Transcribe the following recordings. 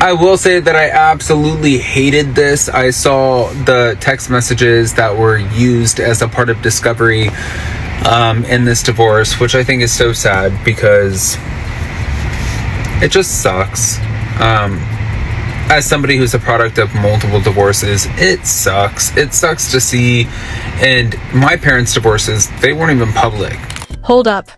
I will say that I absolutely hated this. I saw the text messages that were used as a part of discovery in this divorce, which I think is so sad because it just sucks. As somebody who's a product of multiple divorces, it sucks. It sucks to see. And my parents' divorces, they weren't even public. Hold up.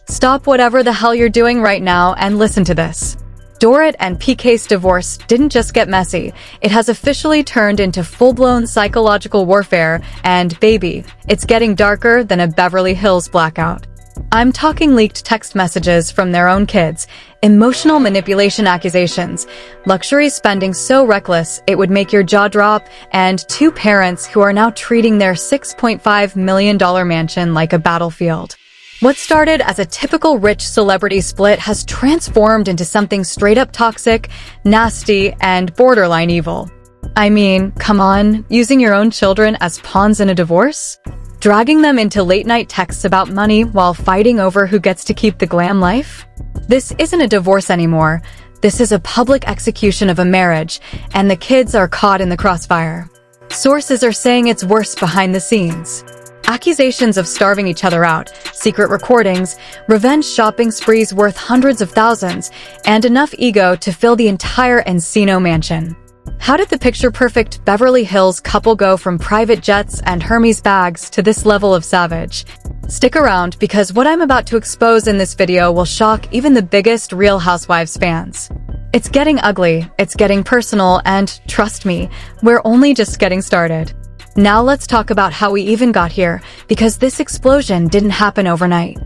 Stop whatever the hell you're doing right now and listen to this. Dorit and PK's divorce didn't just get messy, it has officially turned into full-blown psychological warfare, and baby, it's getting darker than a Beverly Hills blackout. I'm talking leaked text messages from their own kids, emotional manipulation accusations, luxury spending so reckless it would make your jaw drop, and two parents who are now treating their $6.5 million mansion like a battlefield. What started as a typical rich celebrity split has transformed into something straight-up toxic, nasty, and borderline evil. I mean, come on, using your own children as pawns in a divorce? Dragging them into late-night texts about money while fighting over who gets to keep the glam life? This isn't a divorce anymore. This is a public execution of a marriage, and the kids are caught in the crossfire. Sources are saying it's worse behind the scenes. Accusations of starving each other out, secret recordings, revenge shopping sprees worth hundreds of thousands, and enough ego to fill the entire Encino mansion. How did the picture-perfect Beverly Hills couple go from private jets and Hermes bags to this level of savage? Stick around, because what I'm about to expose in this video will shock even the biggest Real Housewives fans. It's getting ugly, it's getting personal, and trust me, we're only just getting started. Now let's talk about how we even got here, because this explosion didn't happen overnight.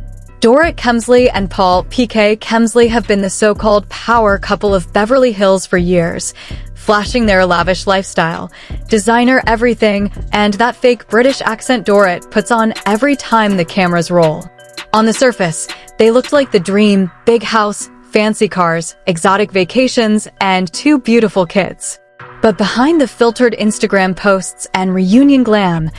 Dorit Kemsley and Paul PK Kemsley have been the so-called power couple of Beverly Hills for years, flashing their lavish lifestyle, designer everything, and that fake British accent Dorit puts on every time the cameras roll. On the surface, they looked like the dream: big house, fancy cars, exotic vacations, and two beautiful kids. But behind the filtered Instagram posts and reunion glam,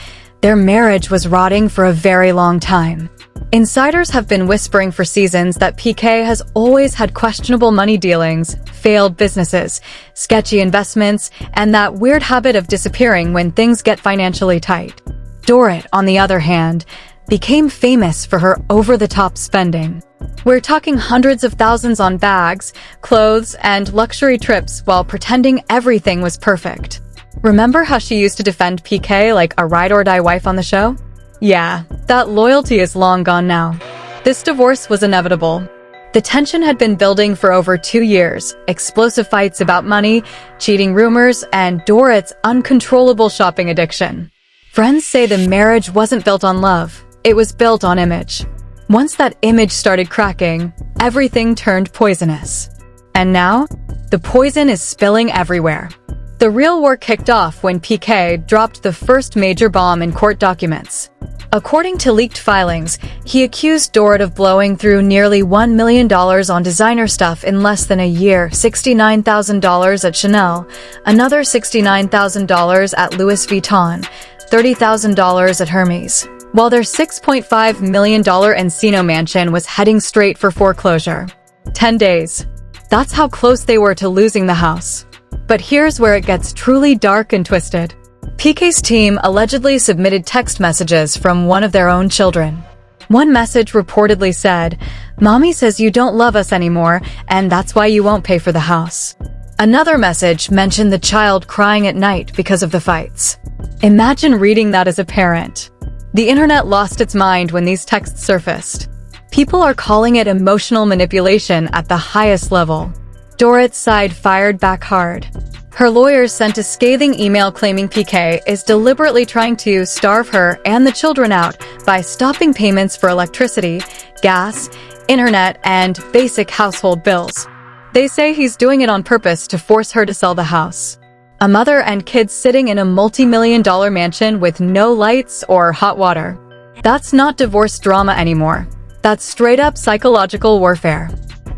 their marriage was rotting for a very long time. Insiders have been whispering for seasons that PK has always had questionable money dealings, failed businesses, sketchy investments, and that weird habit of disappearing when things get financially tight. Dorit, on the other hand, became famous for her over-the-top spending. We're talking hundreds of thousands on bags, clothes, and luxury trips while pretending everything was perfect. Remember how she used to defend PK like a ride-or-die wife on the show? Yeah, that loyalty is long gone now. This divorce was inevitable. The tension had been building for over 2 years, explosive fights about money, cheating rumors, and Dorit's uncontrollable shopping addiction. Friends say the marriage wasn't built on love, it was built on image. Once that image started cracking, everything turned poisonous. And now, the poison is spilling everywhere. The real war kicked off when PK dropped the first major bomb in court documents. According to leaked filings, he accused Dorit of blowing through nearly $1 million on designer stuff in less than a year: $69,000 at Chanel, another $69,000 at Louis Vuitton, $30,000 at Hermes, while their $6.5 million Encino mansion was heading straight for foreclosure. 10 days. That's how close they were to losing the house. But here's where it gets truly dark and twisted. PK's team allegedly submitted text messages from one of their own children. One message reportedly said, "Mommy says you don't love us anymore, and that's why you won't pay for the house." Another message mentioned the child crying at night because of the fights. Imagine reading that as a parent. The internet lost its mind when these texts surfaced. People are calling it emotional manipulation at the highest level. Dorit's side fired back hard. Her lawyers sent a scathing email claiming PK is deliberately trying to starve her and the children out by stopping payments for electricity, gas, internet, and basic household bills. They say he's doing it on purpose to force her to sell the house. A mother and kids sitting in a multi-million-dollar mansion with no lights or hot water. That's not divorce drama anymore. That's straight-up psychological warfare.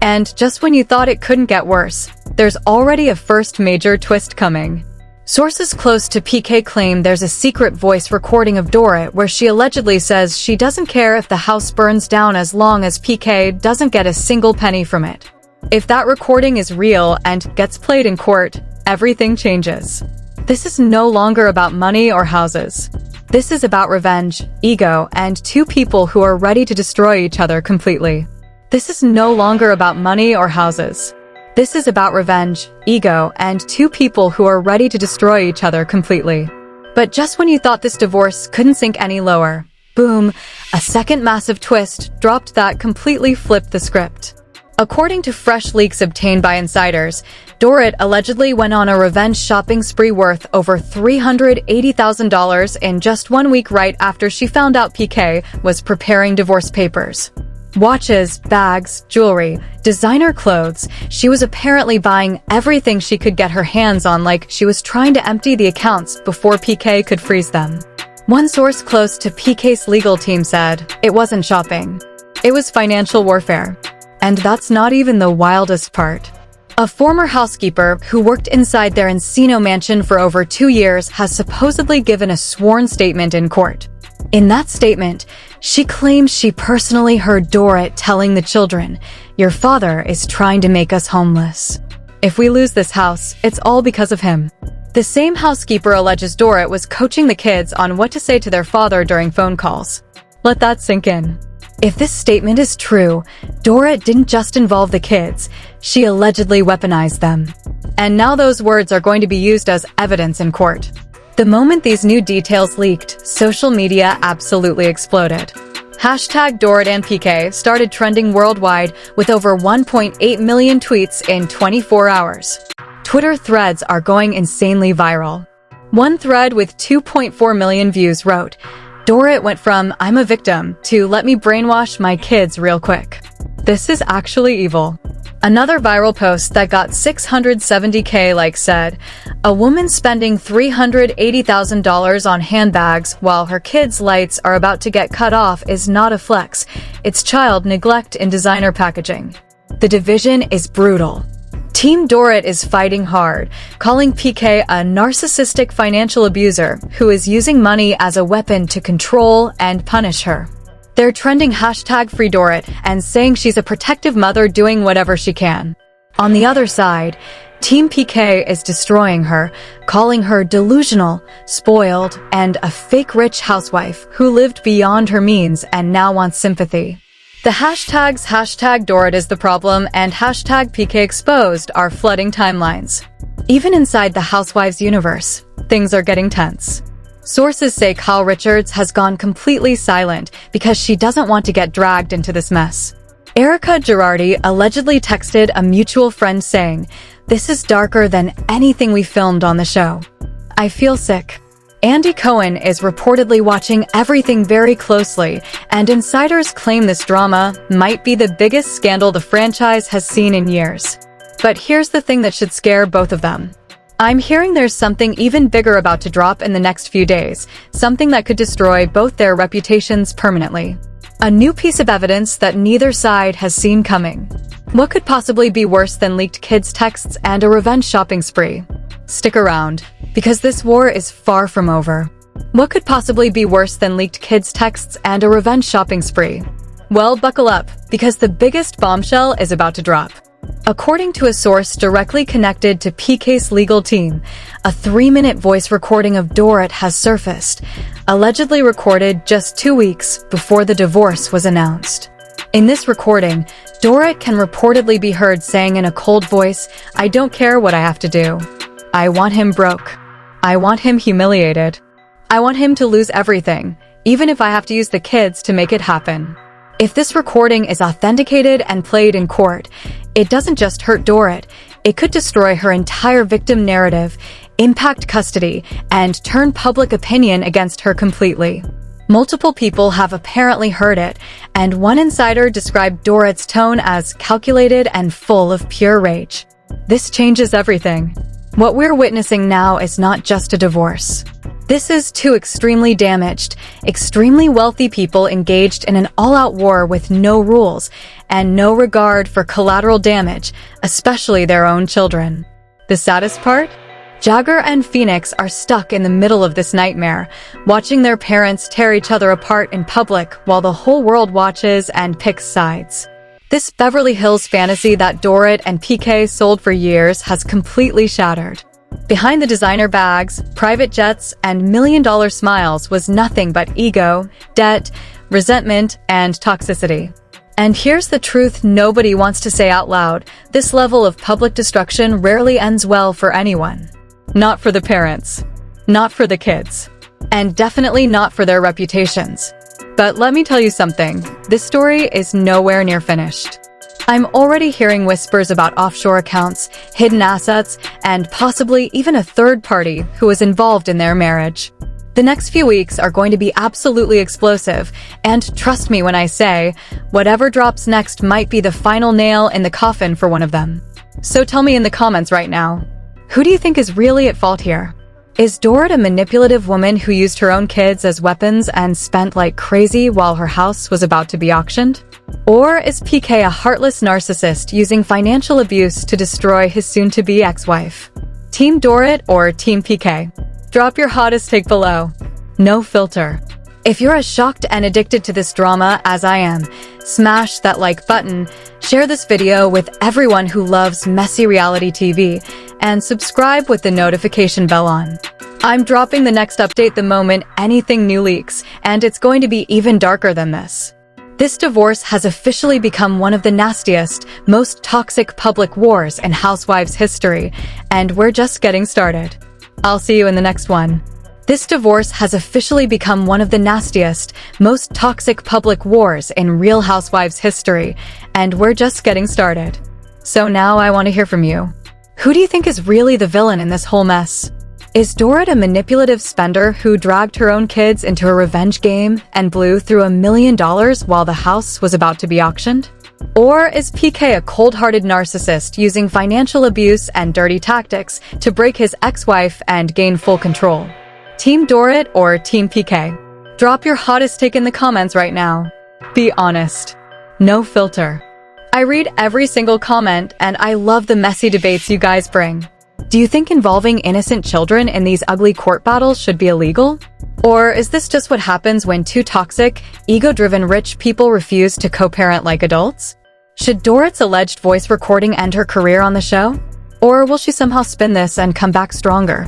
And just when you thought it couldn't get worse, there's already a first major twist coming. Sources close to PK claim there's a secret voice recording of Dorit where she allegedly says she doesn't care if the house burns down as long as PK doesn't get a single penny from it. If that recording is real and gets played in court, everything changes. This is no longer about money or houses. This is about revenge, ego, and two people who are ready to destroy each other completely. This is no longer about money or houses. This is about revenge, ego, and two people who are ready to destroy each other completely. But just when you thought this divorce couldn't sink any lower, boom, a second massive twist dropped that completely flipped the script. According to fresh leaks obtained by insiders, Dorit allegedly went on a revenge shopping spree worth over $380,000 in just 1 week right after she found out PK was preparing divorce papers. Watches, bags, jewelry, designer clothes, she was apparently buying everything she could get her hands on like she was trying to empty the accounts before PK could freeze them. One source close to PK's legal team said, it wasn't shopping. It was financial warfare. And that's not even the wildest part. A former housekeeper who worked inside their Encino mansion for over 2 years has supposedly given a sworn statement in court. In that statement, she claims she personally heard Dorit telling the children, "Your father is trying to make us homeless. If we lose this house, it's all because of him." The same housekeeper alleges Dorit was coaching the kids on what to say to their father during phone calls. Let that sink in. If this statement is true, Dorit didn't just involve the kids, she allegedly weaponized them. And now those words are going to be used as evidence in court. The moment these new details leaked, social media absolutely exploded. Hashtag Dorit and PK started trending worldwide with over 1.8 million tweets in 24 hours. Twitter threads are going insanely viral. One thread with 2.4 million views wrote, Dorit went from "I'm a victim" to "let me brainwash my kids real quick." This is actually evil. Another viral post that got 670K likes said, "A woman spending $380,000 on handbags while her kids' lights are about to get cut off is not a flex. It's child neglect in designer packaging." The division is brutal. Team Dorit is fighting hard, calling PK a narcissistic financial abuser who is using money as a weapon to control and punish her. They're trending hashtag Free Dorit and saying she's a protective mother doing whatever she can. On the other side, Team PK is destroying her, calling her delusional, spoiled, and a fake rich housewife who lived beyond her means and now wants sympathy. The hashtags hashtag Dorit is the problem and hashtag PK exposed are flooding timelines. Even inside the Housewives universe, things are getting tense. Sources say Kyle Richards has gone completely silent because she doesn't want to get dragged into this mess. Erica Girardi allegedly texted a mutual friend saying, "This is darker than anything we filmed on the show. I feel sick." Andy Cohen is reportedly watching everything very closely, and insiders claim this drama might be the biggest scandal the franchise has seen in years. But here's the thing that should scare both of them. I'm hearing there's something even bigger about to drop in the next few days, something that could destroy both their reputations permanently. A new piece of evidence that neither side has seen coming. What could possibly be worse than leaked kids' texts and a revenge shopping spree? Stick around, because this war is far from over. What could possibly be worse than leaked kids' texts and a revenge shopping spree? Well, buckle up, because the biggest bombshell is about to drop. According to a source directly connected to PK's legal team, a 3-minute voice recording of Dorit has surfaced, allegedly recorded just 2 weeks before the divorce was announced. In this recording, Dorit can reportedly be heard saying in a cold voice, "I don't care what I have to do. I want him broke. I want him humiliated. I want him to lose everything, even if I have to use the kids to make it happen." If this recording is authenticated and played in court, it doesn't just hurt Dorit, it could destroy her entire victim narrative, impact custody, and turn public opinion against her completely. Multiple people have apparently heard it, and one insider described Dorit's tone as calculated and full of pure rage. This changes everything. What we're witnessing now is not just a divorce. This is two extremely damaged, extremely wealthy people engaged in an all-out war with no rules and no regard for collateral damage, especially their own children. The saddest part? Jagger and Phoenix are stuck in the middle of this nightmare, watching their parents tear each other apart in public while the whole world watches and picks sides. This Beverly Hills fantasy that Dorit and PK sold for years has completely shattered. Behind the designer bags, private jets, and million-dollar smiles was nothing but ego, debt, resentment, and toxicity. And here's the truth nobody wants to say out loud: this level of public destruction rarely ends well for anyone. Not for the parents, not for the kids, and definitely not for their reputations. But let me tell you something, this story is nowhere near finished. I'm already hearing whispers about offshore accounts, hidden assets, and possibly even a third party who is involved in their marriage. The next few weeks are going to be absolutely explosive, and trust me when I say, whatever drops next might be the final nail in the coffin for one of them. So tell me in the comments right now, who do you think is really at fault here? Is Dorit a manipulative woman who used her own kids as weapons and spent like crazy while her house was about to be auctioned? Or is PK a heartless narcissist using financial abuse to destroy his soon-to-be ex-wife? Team Dorit or Team PK? Drop your hottest take below. No filter. If you're as shocked and addicted to this drama as I am, smash that like button, share this video with everyone who loves messy reality TV, and subscribe with the notification bell on. I'm dropping the next update the moment anything new leaks, and it's going to be even darker than this. This divorce has officially become one of the nastiest, most toxic public wars in Housewives history, and we're just getting started. I'll see you in the next one. This divorce has officially become one of the nastiest, most toxic public wars in Real Housewives history, and we're just getting started. So now I want to hear from you. Who do you think is really the villain in this whole mess? Is Dorit a manipulative spender who dragged her own kids into a revenge game and blew through $1 million while the house was about to be auctioned? Or is PK a cold-hearted narcissist using financial abuse and dirty tactics to break his ex-wife and gain full control? Team Dorit or Team PK? Drop your hottest take in the comments right now. Be honest. No filter. I read every single comment, and I love the messy debates you guys bring. Do you think involving innocent children in these ugly court battles should be illegal? Or is this just what happens when two toxic, ego-driven rich people refuse to co-parent like adults? Should Dorit's alleged voice recording end her career on the show? Or will she somehow spin this and come back stronger?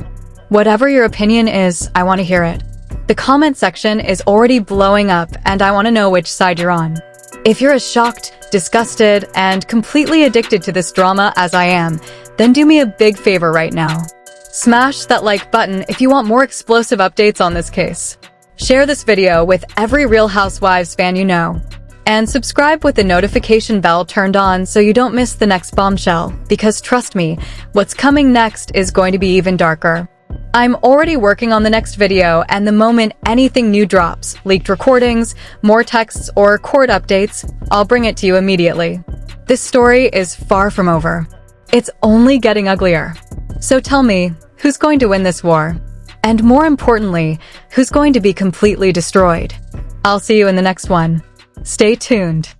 Whatever your opinion is, I want to hear it. The comment section is already blowing up, and I want to know which side you're on. If you're as shocked, disgusted, and completely addicted to this drama as I am, then do me a big favor right now. Smash that like button if you want more explosive updates on this case. Share this video with every Real Housewives fan you know. And subscribe with the notification bell turned on so you don't miss the next bombshell, because trust me, what's coming next is going to be even darker. I'm already working on the next video, and the moment anything new drops, leaked recordings, more texts, or court updates, I'll bring it to you immediately. This story is far from over. It's only getting uglier. So tell me, who's going to win this war? And more importantly, who's going to be completely destroyed? I'll see you in the next one. Stay tuned.